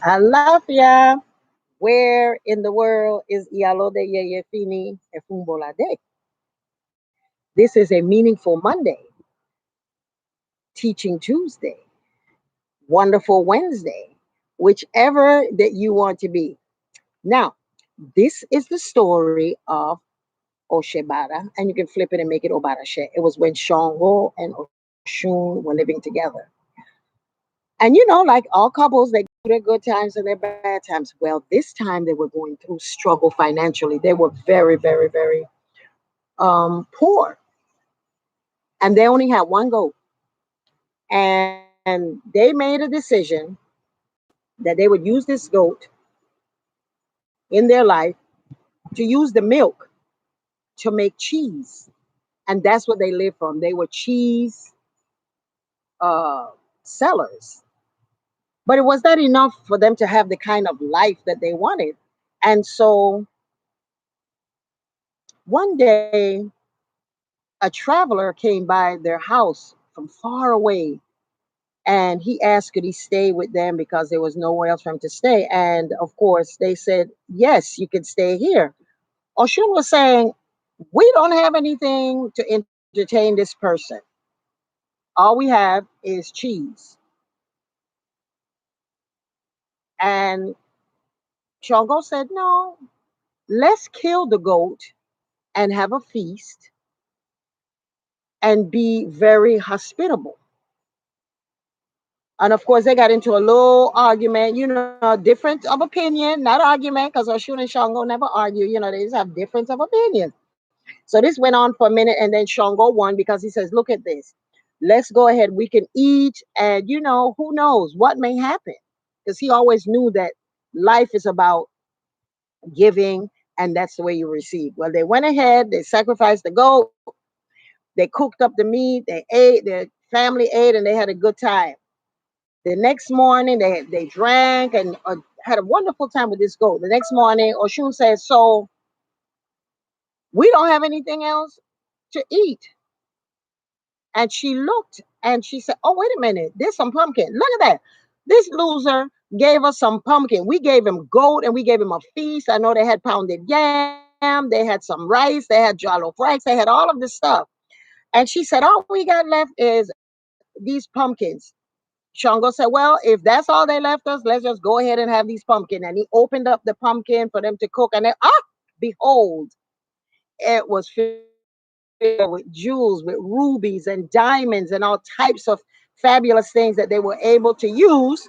Alafia, where in the world is Iyalode Yeyefini Efumbolade? This is a meaningful Monday, teaching Tuesday, wonderful Wednesday, whichever that you want to be. Now, this is the story of Oshebara, and you can flip it and make it Obarashe. It was when Songo and Osun were living together. And like all couples, they go through their good times and their bad times. Well, this time they were going through struggle financially. They were very, very, very poor, and they only had one goat. And they made a decision that they would use this goat in their life to use the milk to make cheese, and that's what they lived from. They were cheese uh, sellers, but it was not enough for them to have the kind of life that they wanted. And so one day, a traveler came by their house from far away, and he asked could he stay with them because there was nowhere else for him to stay. And of course, they said, yes, you can stay here. Oshun was saying, we don't have anything to entertain this person. All we have is cheese. And Chongo said, no, let's kill the goat and have a feast and be very hospitable. And of course, they got into a little argument, difference of opinion, not argument, because Oshun and Shango never argue. They just have difference of opinion. So this went on for a minute, and then Shango won because he says, look at this. Let's go ahead. We can eat, and who knows what may happen. Because he always knew that life is about giving, and that's the way you receive. Well, they went ahead, they sacrificed the goat, they cooked up the meat, they ate, their family ate, and they had a good time. The next morning, they drank and had a wonderful time with this goat. The next morning, Oshun said, so we don't have anything else to eat. And she looked and she said, oh, wait a minute, there's some pumpkin. Look at that. This loser gave us some pumpkin. We gave him goat and we gave him a feast. I know they had pounded yam, they had some rice, they had jollof rice, they had all of this stuff. And she said, all we got left is these pumpkins. Shango said, well, if that's all they left us, let's just go ahead and have these pumpkin. And he opened up the pumpkin for them to cook. And behold, it was filled with jewels, with rubies and diamonds and all types of fabulous things that they were able to use.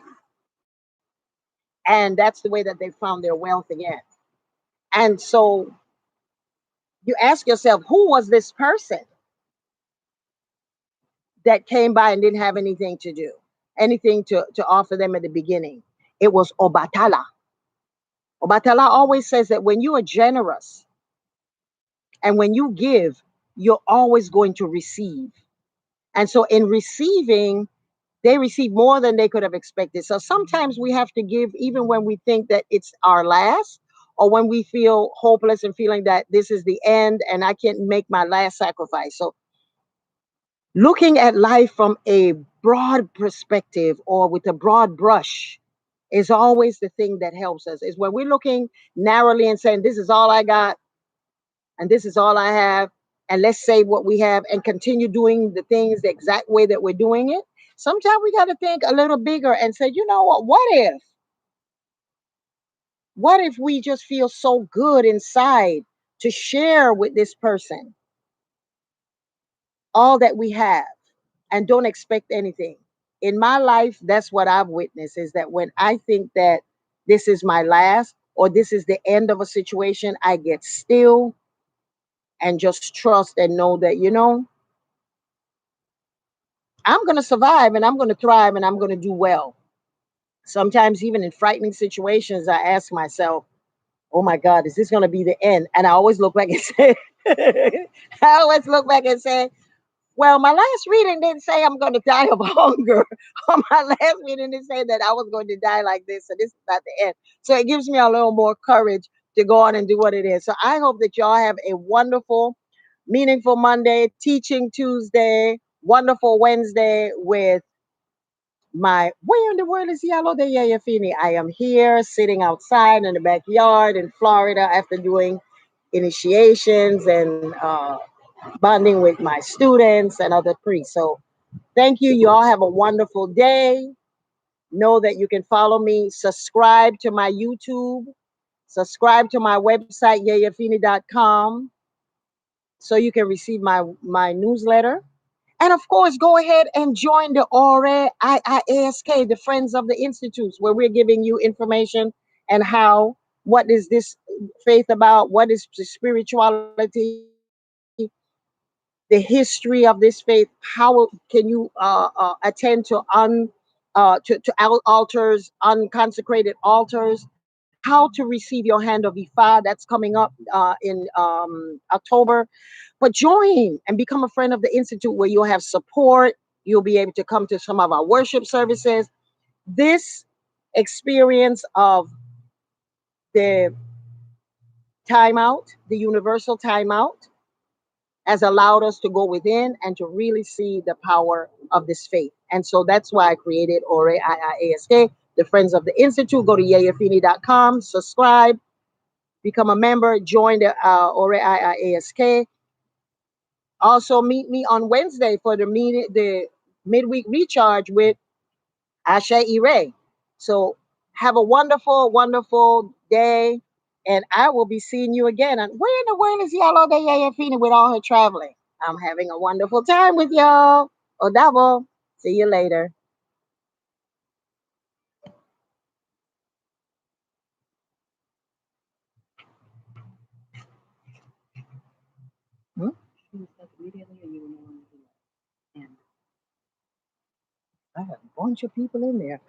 And that's the way that they found their wealth again. And so you ask yourself, who was this person that came by and didn't have anything to do, anything to offer them at the beginning? It was Obatala. Obatala always says that when you are generous and when you give, you're always going to receive. And so in receiving, they receive more than they could have expected. So sometimes we have to give even when we think that it's our last, or when we feel hopeless and feeling that this is the end and I can't make my last sacrifice. So looking at life from a broad perspective or with a broad brush is always the thing that helps us. Is when we're looking narrowly and saying, this is all I got and this is all I have, and let's say what we have and continue doing the things the exact way that we're doing it. Sometimes we got to think a little bigger and say, you know what? What if we just feel so good inside to share with this person all that we have and don't expect anything? In my life, that's what I've witnessed, is that when I think that this is my last or this is the end of a situation, I get still and just trust and know that, I'm going to survive and I'm going to thrive and I'm going to do well. Sometimes, even in frightening situations, I ask myself, oh my God, is this going to be the end? And I always look back and say, I always look back and say, well, my last reading didn't say I'm going to die of hunger. Or my last reading didn't say that I was going to die like this. So this is not the end. So it gives me a little more courage to go on and do what it is. So I hope that y'all have a wonderful, meaningful Monday, teaching Tuesday, wonderful Wednesday with My where in the world is Iyalode Yeyefini? I am here sitting outside in the backyard in Florida after doing initiations and bonding with my students and other priests. So thank you. You all have a wonderful day. Know that you can follow me, subscribe to my YouTube, subscribe to my website, yeyefini.com, so you can receive my newsletter. And of course, go ahead and join the ORE IIASK, the Friends of the Institutes, where we're giving you information and how, what is this faith about, what is spirituality, the history of this faith, how can you attend to altars, unconsecrated altars, how to receive your hand of Ifa. That's coming up in October. But join and become a friend of the Institute where you'll have support. You'll be able to come to some of our worship services. This experience of the timeout, the universal timeout, has allowed us to go within and to really see the power of this faith. And so that's why I created ORE IIASK, the Friends of the Institute. Go to yeyefini.com, subscribe, become a member, join the ORE IIASK. Also, meet me on Wednesday for the midweek recharge with Asha Ire. So have a wonderful, wonderful day. And I will be seeing you again. And where in the world is Iyalode Yeyefini with all her traveling? I'm having a wonderful time with y'all. Odabo. See you later. Hmm? Immediately, or you will know when to do it. And I have a bunch of people in there.